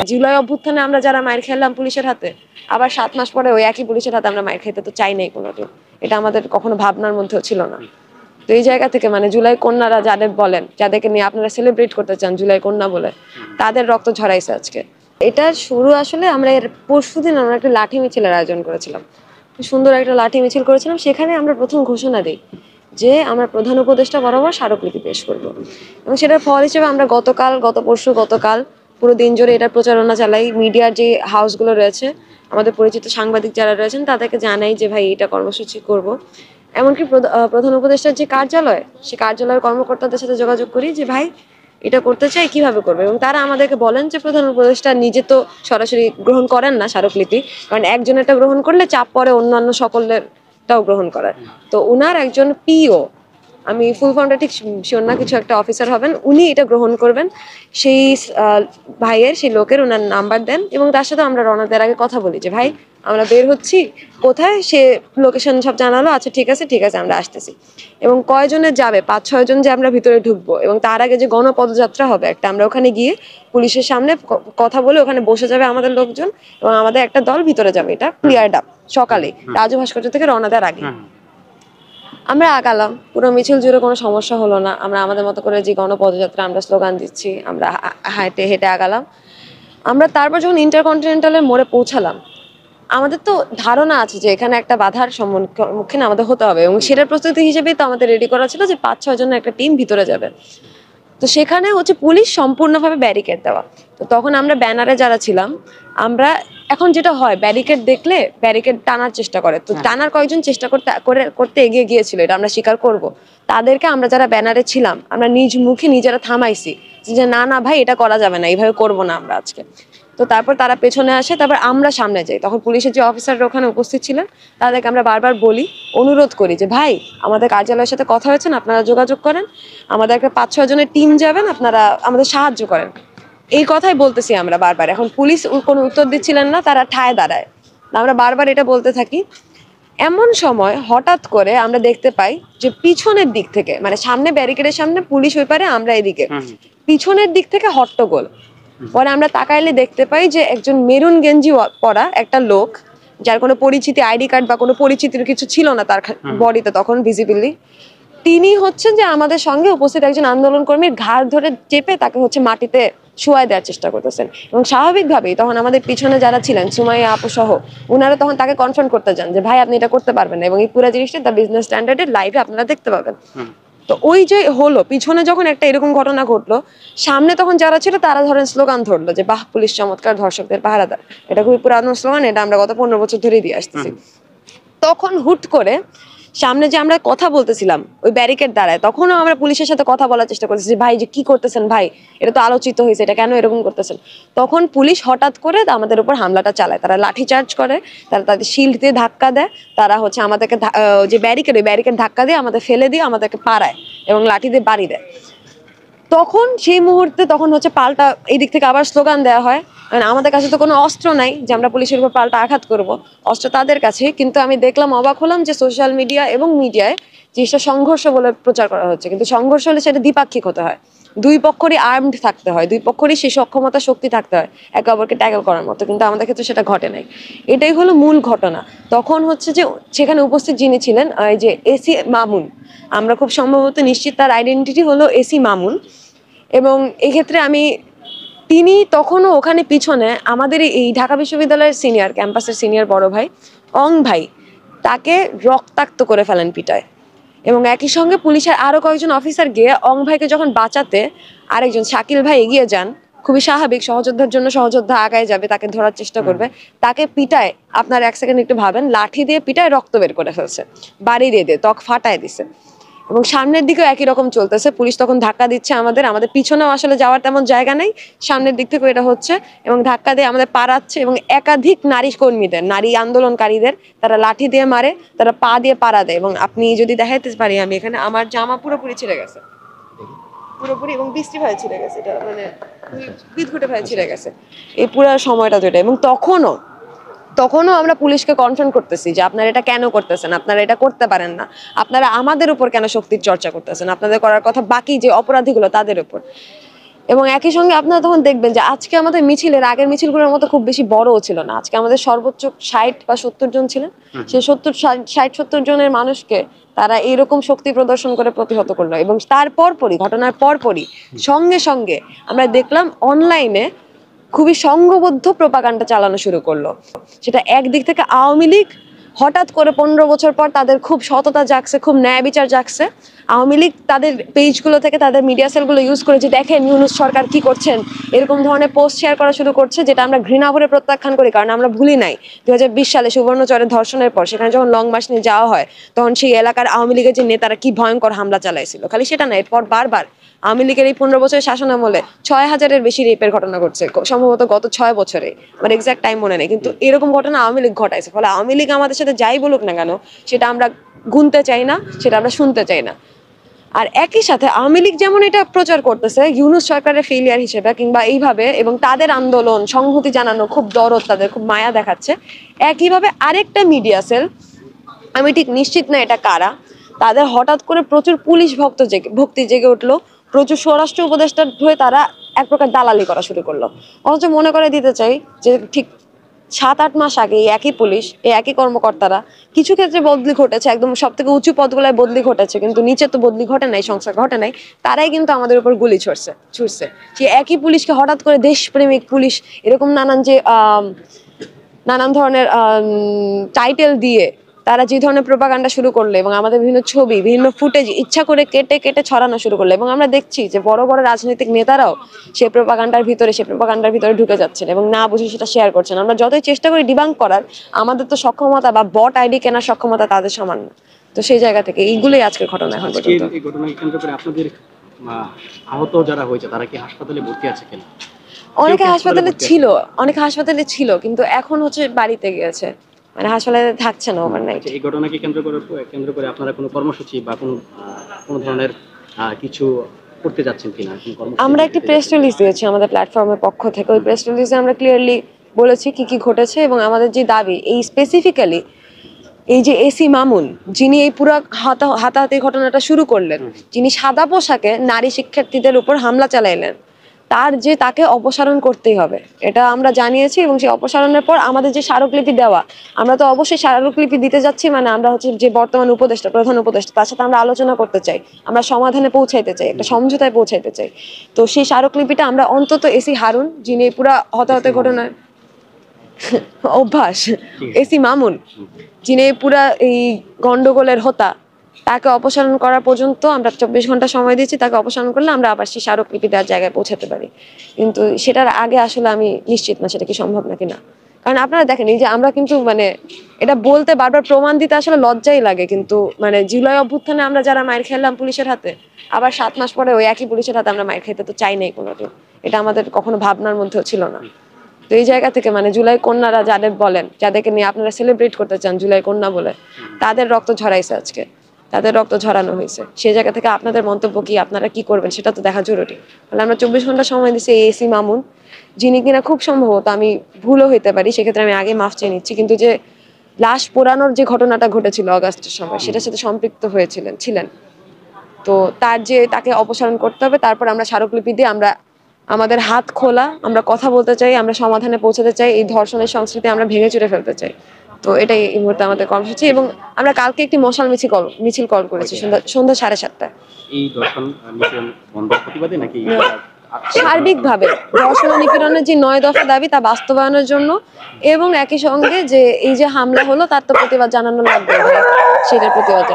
জুলাই অভ্যুত্থানে আমরা যারা মাইর খেলাম পুলিশের হাতে, আবার 7 মাস পরে ওই একই পুলিশের হাতে আমরা মাইর খেতে তো চাই নাই কোনোদিন। এটা আমাদের কখনো ভাবনার মধ্যেও ছিল না। তো এই জায়গা থেকে মানে জুলাই কন্যারা যাদের বলেন, যাদেরকে নিয়ে আপনারা সেলিব্রেট করতে চান জুলাই কন্যা বলে, তাদের রক্ত ঝরাইছে আজকে। এটার শুরু আসলে আমরা এর পরশুদিন আমরা একটা লাঠি মিছিলের আয়োজন করেছিলাম, সুন্দর একটা লাঠি মিছিল করেছিলাম। সেখানে আমরা প্রথম ঘোষণা দিই যে আমরা প্রধান উপদেষ্টা বরাবর স্মারকলিপি পেশ করব, এবং সেটার ফল হিসেবে আমরা গতকাল পুরো দিন জুড়ে এটা প্রচারণা চালাই। মিডিয়ার যে হাউসগুলো রয়েছে, আমাদের পরিচিত সাংবাদিক যারা রয়েছেন, তাদেরকে জানাই যে ভাই এটা কর্মসূচি করব। এমনকি প্রধান উপদেষ্টার যে কার্যালয়, সে কার্যালয়ের কর্মকর্তাদের সাথে যোগাযোগ করি যে ভাই এটা করতে চাই, কিভাবে করবে। এবং তারা আমাদেরকে বলেন যে প্রধান উপদেষ্টা নিজে তো সরাসরি গ্রহণ করেন না স্মারকলিপি, কারণ একজনেরটা গ্রহণ করলে চাপ পড়ে অন্যান্য সকলেরটাও গ্রহণ করার। তো উনার একজন পিও, আমি ফুল ফর্মটা ঠিক শিওর না, কিছু একটা অফিসার হবেন, উনি এটা গ্রহণ করবেন। সেই ভাইয়ের, সেই লোকের ওনার নাম্বার দেন, এবং তার সাথে আমরা রওনা দেওয়ার আগে কথা বলি যে ভাই আমরা বের হচ্ছি, কোথায়, সে লোকেশন সব জানালো, আচ্ছা ঠিক আছে আমরা আসতেছি। এবং কয়জনের যাবে, 5-6 জন যে আমরা ভিতরে ঢুকবো, এবং তার আগে যে গণপদযাত্রা হবে একটা, আমরা ওখানে গিয়ে পুলিশের সামনে কথা বলে ওখানে বসে যাবে আমাদের লোকজন, এবং আমাদের একটা দল ভিতরে যাবে। এটা ক্লিয়ার আপ সকালে রাজু ভাস্কর্য থেকে রওনা দেওয়ার আগে আমরা আগালাম। পুরো মিছিল জুড়ে কোনো সমস্যা হলো না। আমরা আমাদের মতো করে যে গণপদযাত্রা, আমরা স্লোগান দিচ্ছি, আমরা হেঁটে আগালাম। আমরা তারপর যখন ইন্টারকন্টিনেন্টালের মোড়ে পৌঁছালাম, আমাদের তো ধারণা আছে যে এখানে একটা বাধার সম্মুখীন আমাদের হতে হবে, এবং সেটার প্রস্তুতি হিসেবেই তো আমাদের রেডি করা ছিল যে 5-6 জনের একটা টিম ভিতরে যাবে। তো সেখানে হচ্ছে পুলিশ সম্পূর্ণভাবে ব্যারিকেড দেওয়া। তো তখন আমরা ব্যানারে যারা ছিলাম, আমরা এখন যেটা হয় ব্যারিকেড দেখলে ব্যারিকেড টানার চেষ্টা করে, তো টানার কয়েকজন চেষ্টা করতে এগিয়ে গিয়েছিল, এটা আমরা স্বীকার করব। তাদেরকে আমরা যারা ব্যানারে ছিলাম আমরা নিজ মুখে নিজেরা থামাইছি যে না ভাই এটা করা যাবে না, এইভাবে করবো না আমরা আজকে। তো তারপর তারা পেছনে আসে, তারপর আমরা সামনে যাই। তখন পুলিশের যে অফিসাররা ওখানে উপস্থিত ছিলেন, তাদেরকে আমরা বারবার বলি, অনুরোধ করি যে ভাই আমাদের কার্যালয়ের সাথে কথা হয়েছে, আপনারা যোগাযোগ করেন, আমাদের একটা 5-6 জনের টিম যাবেন, আপনারা আমাদের সাহায্য করেন। এই কথাই বলতেছি আমরা বারবার। এখন পুলিশ কোনো উত্তর দিচ্ছিলেন না, তারা ঠায় দাঁড়ায়। আমরা বারবার এটা বলতে থাকি। এমন সময় হঠাৎ করে আমরা দেখতে পাই যে পিছনের দিক থেকে, মানে সামনে ব্যারিকেডের সামনে পুলিশ ওই পারে, আমরা এদিকে, পিছনের দিক থেকে হট্টগোল। পরে আমরা তাকাইলে দেখতে পাই যে একজন মেরুন গেঞ্জি পরা একটা লোক, যার কোনো পরিচিতি আইডি কার্ড বা কোনো পরিচিতির কিছু ছিল না তার বডিতে তখন ভিজিবলি, তিনি হচ্ছেন যে আমাদের সঙ্গে উপস্থিত একজন আন্দোলন কর্মীর ঘাড় ধরে চেপে তাকে হচ্ছে মাটিতে শুয়াই দেওয়ার চেষ্টা করতেছেন। এবং স্বাভাবিকভাবেই তখন আমাদের পিছনে যারা ছিলেন, সুমাইয়া আপু সহ, ওনারা তখন তাকে কনফ্রন্ট করতে যান যে ভাই আপনি এটা করতে পারবেন না, এবং এই পুরো জিনিসটা দ্য বিজনেস স্ট্যান্ডার্ডের লাইভে আপনারা দেখতে পাবেন। তো ওই যে হলো, পিছনে যখন একটা এরকম ঘটনা ঘটলো, সামনে তখন যারা ছিল তারা ধরেন স্লোগান ধরলো যে বাহ পুলিশ চমৎকার, ধর্ষকদের পাহারাদার। এটা খুবই পুরানো স্লোগান, এটা আমরা গত 15 বছর ধরেই দিয়ে আসতেছি। তখন হুট করে সামনে যে আমরা কথা বলতেছিলাম ওই ব্যারিকেড দাঁড়ায়, তখনও আমরা পুলিশের সাথে কথা বলার চেষ্টা করতেছি যে ভাই যে কি করতেছেন ভাই, এটা তো আলোচিত হয়েছে, এটা কেন এরকম করতেছেন। তখন পুলিশ হঠাৎ করে আমাদের উপর হামলাটা চালায়, তারা লাঠি চার্জ করে, তারা তাদের শিল্ড দিয়ে ধাক্কা দেয়, তারা হচ্ছে আমাদেরকে যে ব্যারিকেড ধাক্কা দিয়ে আমাদের ফেলে দিয়ে আমাদেরকে পাড়ায় এবং লাঠি দিয়ে বাড়ি দেয়। তখন সেই মুহূর্তে তখন হচ্ছে পাল্টা এই দিক থেকে আবার স্লোগান দেওয়া হয়, কারণ আমাদের কাছে তো কোনো অস্ত্র নাই যে আমরা পুলিশের উপর পাল্টা আঘাত করব, অস্ত্র তাদের কাছে। কিন্তু আমি দেখলাম, অবাক হলাম যে সোশ্যাল মিডিয়া এবং মিডিয়ায় জিনিসটা সংঘর্ষ বলে প্রচার করা হচ্ছে, কিন্তু সংঘর্ষ হলে সেটা দ্বিপাক্ষিক হতে হয়, দুই পক্ষরই আর্মড থাকতে হয়, দুই পক্ষরই সেই সক্ষমতা শক্তি থাকতে হয় একে অপরকে ট্যাকল করার মতো, কিন্তু আমাদের ক্ষেত্রে সেটা ঘটে নাই। এটাই হলো মূল ঘটনা। তখন হচ্ছে যে সেখানে উপস্থিত যিনি ছিলেন, এই যে এসি মামুন, আমরা খুব সম্ভবত নিশ্চিত তার আইডেন্টিটি হলো এসি মামুন। এবং এক্ষেত্রে তিনি তখনও ওখানে পিছনে আমাদের এই ঢাকা বিশ্ববিদ্যালয়ের সিনিয়র, ক্যাম্পাসের সিনিয়র বড় ভাই অং ভাই, তাকে রক্তাক্ত করে ফেলেন পিটায়। এবং একই সঙ্গে পুলিশের আরো কয়েকজন অফিসার গিয়ে অং ভাইকে যখন বাঁচাতে আরেকজন শাকিল ভাই এগিয়ে যান, খুবই স্বাভাবিক, সহযোদ্ধার জন্য সহযোদ্ধা আগায় যাবে, তাকে ধরার চেষ্টা করবে, তাকে পিটায়, আপনার এক সেকেন্ড একটু ভাবেন, লাঠি দিয়ে পিটায় রক্ত বের করে ফেলছে, বাড়ি দিয়ে ত্বক ফাটায় দিছে। এবং সামনের দিকেও একই রকম চলতেছে, পুলিশ তখন ধাক্কা দিচ্ছে আমাদের পিছনেও আসলে যাওয়ার তেমন জায়গা নেই, সামনের দিক থেকে এটা হচ্ছে, এবং ধাক্কা দিয়ে আমাদের পাড়াচ্ছে, এবং একাধিক নারী কর্মীদের, নারী আন্দোলনকারীদের তারা লাঠি দিয়ে মারে, তারা পা দিয়ে পাড়া দেয়। এবং আপনি যদি দেখাইতে পারি, আমি এখানে আমার জামা পুরোপুরি ছিঁড়ে গেছে, পুরোপুরি, এবং বৃষ্টি ভাই ছিঁড়ে গেছে, এটা মানে বিদঘুটে ভাই ছিঁড়ে গেছে এই পুরো সময়টা যেটা। এবং তখনও আমরা পুলিশকে কনফ্রন্ট করতেছি যে আপনারা এটা কেন করতেছেন, আপনারা এটা করতে পারেন না, আপনারা আমাদের উপর কেন শক্তির চর্চা করতেছেন, আপনাদের করার কথা বাকি যে অপরাধীগুলো তাদের উপর। এবং একই সঙ্গে আপনারা তখন দেখবেন যে আজকে আমাদের মিছিলের আগের মিছিলগুলোর মতো খুব বেশি বড়ও ছিল না। আজকে আমাদের সর্বোচ্চ 60 বা 70 জন ছিলেন। সেই 60-70 জনের মানুষকে তারা এইরকম শক্তি প্রদর্শন করে প্রতিহত করলো। এবং তার পরপরই, ঘটনার পরপরই সঙ্গে সঙ্গে আমরা দেখলাম অনলাইনে খুবই সংঘবদ্ধ প্রোপাগান্ডা চালানো শুরু করলো। সেটা একদিক থেকে আওয়ামী লীগ হঠাৎ করে 15 বছর পর তাদের খুব সততা জাগছে, খুব ন্যায় বিচার জাগছে। আওয়ামী লীগ তাদের পেজগুলো থেকে, তাদের মিডিয়া সেলগুলো ইউজ করে যে দেখেন ইউনূস সরকার কি করছেন, এরকম ধরনের পোস্ট শেয়ার করা শুরু করছে, যেটা আমরা ঘৃণা ভরে প্রত্যাখ্যান করি। কারণ আমরা ভুলি নাই 2020 সালে সুবর্ণচরের ধর্ষণের পর সেখানে যখন লং মার্চ নিয়ে যাওয়া হয়, তখন সেই এলাকার আওয়ামী লীগের যে নেতারা কি ভয়ঙ্কর হামলা চালাইছিল। খালি সেটা না, এরপর বারবার আওয়ামী লীগের এই 15 বছরের শাসনামলে 6000-এর বেশি রেপের ঘটনা ঘটছে, সম্ভবত গত 6 বছরে, আমার এক্সাক্ট টাইম মনে নেই, কিন্তু এরকম ঘটনা আওয়ামী লীগ ঘটাইছে। ফলে আওয়ামী লীগ আমাদের সাথে যাই বলুক না কেন, সেটা আমরা গুনতে চাই না, সেটা আমরা শুনতে চাই না। আর একই সাথে আওয়ামী লীগ যেমন এটা প্রচার করতেছে ইউনূস সরকারের ফেলিয়ার হিসেবে কিংবা এইভাবে, এবং তাদের আন্দোলন সংহতি জানানো খুব দরদ, তাদের খুব মায়া দেখাচ্ছে, একইভাবে আরেকটা মিডিয়া সেল, আমি ঠিক নিশ্চিত না এটা কারা, তাদের হঠাৎ করে প্রচুর পুলিশ ভক্তি জেগে উঠলো, প্রচুর স্বরাষ্ট্র উপদেষ্টার হয়ে তারা এক প্রকার দালালি করা শুরু করলো। অথচ মনে করে দিতে চাই যে ঠিক 7-8 মাস আগে এই একই পুলিশ, এই একই কর্মকর্তারা, কিছু ক্ষেত্রে বদলি ঘটেছে, একদম সব থেকে উঁচু পদগুলোয় বদলি ঘটেছে, কিন্তু নিচে তো বদলি ঘটে নাই, সংস্কার ঘটে নাই, তারাই কিন্তু আমাদের উপর গুলি ছুড়ছে। সেই একই পুলিশকে হঠাৎ করে দেশপ্রেমিক পুলিশ এরকম নানান ধরনের টাইটেল দিয়ে তারা যে ধরনের প্রোপাগান্ডা শুরু করলো, এবং আমাদের বিভিন্ন ছবি, বিভিন্ন ফুটেজ ইচ্ছা করে কেটে কেটে ছড়ানো শুরু করলো। এবং আমরা দেখছি যে বড় বড় রাজনৈতিক নেতারাও সেই প্রোপাগান্ডার ভিতরে ঢুকে যাচ্ছেন এবং না বুঝে সেটা শেয়ার করছেন। আমরা যতই চেষ্টা করি ডিবাঙ্ক করার, আমাদের তো সক্ষমতা বা বট আইডি কেনার সক্ষমতা তাদের সমান না। তো সেই জায়গা থেকে এইগুলোই আজকের ঘটনা। এখন পর্যন্ত এই ঘটনাকে কেন্দ্র করে আপনাদের আহত যারা হয়েছে তারা কি হাসপাতালে ভর্তি আছে কিনা? অনেকে হাসপাতালে ছিল, কিন্তু এখন হচ্ছে বাড়িতে গিয়েছে, মানে হাসপাতালে থাকছে না ওভারনাইট। এই ঘটনাকে কেন্দ্র করে আপনারা কোনো কর্মসূচি বা কোনো ধরনের কিছু করতে যাচ্ছেন কিনা? আমরা একটি প্রেস রিলিজ দিয়েছি আমাদের প্ল্যাটফর্মের পক্ষ থেকে। ওই প্রেস রিলিজে আমরা ক্লিয়ারলি বলেছি কি কি ঘটেছে এবং আমাদের যে দাবি, এই স্পেসিফিক্যালি এই যে এসি মামুন, যিনি এই পুরো হাতাহাতি ঘটনাটা শুরু করলেন, যিনি সাদা পোশাকে নারী শিক্ষার্থীদের উপর হামলা চালাইলেন, তাকে অপসারণ করতেই হবে, এটা আমরা জানিয়েছি। এবং সেই অপসারণের পর আমাদের যে স্মারকলিপি দেওয়া, আমরা তো অবশ্যই স্মারকলিপি দিতে যাচ্ছি, মানে আমরা হচ্ছে যে বর্তমান প্রধান উপদেষ্টা, তার সাথে আমরা আলোচনা করতে চাই, আমরা সমাধানে পৌঁছাইতে চাই, একটা সমঝোতায় পৌঁছাইতে চাই। তো সেই স্মারকলিপিটা আমরা অন্তত এসি হারুন, যিনি এই পুরা হতাহতের ঘটনায় অভ্যাস, এসি মামুন, যিনি পুরা এই গন্ডগোলের হোতা, তাকে অপসারণ করা পর্যন্ত আমরা 24 ঘন্টা সময় দিচ্ছি। তাকে অপসারণ করলে আমরা আবার সেই স্মারকলিপি দেওয়ার জায়গায় পৌঁছাতে পারি, কিন্তু সেটার আগে আসলে আমি নিশ্চিত না সেটা কি সম্ভব নাকি না। কারণ আপনারা দেখেন, এই যে আমরা কিন্তু মানে এটা বলতে বারবার প্রমাণ দিতে আসলে লজ্জাই লাগে, কিন্তু মানে জুলাই অভ্যুত্থানে আমরা যারা মাইর খেলাম পুলিশের হাতে, আবার 7 মাস পরে ওই একই পুলিশের হাতে আমরা মাইর খেতে তো চাই নাই কোনোদিন, এটা আমাদের কখনো ভাবনার মধ্যেও ছিল না। তো এই জায়গা থেকে মানে জুলাই কন্যারা যাদের বলেন, যাদেরকে নিয়ে আপনারা সেলিব্রেট করতে চান জুলাই কন্যা বলে, তাদের রক্ত ঝরাইছে আজকে, তাদের রক্ত ঝরানো হয়েছে। সেই জায়গা থেকে আপনাদের মন্তব্য কি, আপনারা কি করবেন সেটা তো দেখা জরুরি। তাহলে আমরা 24 ঘন্টা সময় দিচ্ছি এই এসি মামুন, যিনি কিনা খুব সম্ভবত, আমি ভুলও হইতে পারি, সেক্ষেত্রে আমি আগে মাফ চেয়ে নিচ্ছি, কিন্তু যে লাশ পোড়ানোর যে ঘটনাটা ঘটেছিল আগস্টের সময়, সেটার সাথে সম্পৃক্ত ছিলেন। তো তাকে অপসারণ করতে হবে। তারপর আমরা স্মারকলিপি দিয়ে আমরা আমাদের হাত খোলা, আমরা কথা বলতে চাই, আমরা সমাধানে পৌঁছাতে চাই, এই ধর্ষণের সংস্কৃতি আমরা ভেঙে চুরে ফেলতে চাই। তো এটাই এই মুহূর্তে আমাদের কর্মসূচি। এবং আমরা কালকে একটি মশাল মিছিল কল করেছি সন্ধ্যা 7:30টায়। এই দর্শন মিছিল বন্ধের প্রতিবাদে নাকি সার্বিকভাবে ধর্ষণ নিপীড়নের যে 9 দফা দাবি তা বাস্তবায়নের জন্য, এবং একই সঙ্গে যে এই যে হামলা হলো তার তো প্রতিবাদ জানানো লাগবে, সেটার প্রতিবাদ।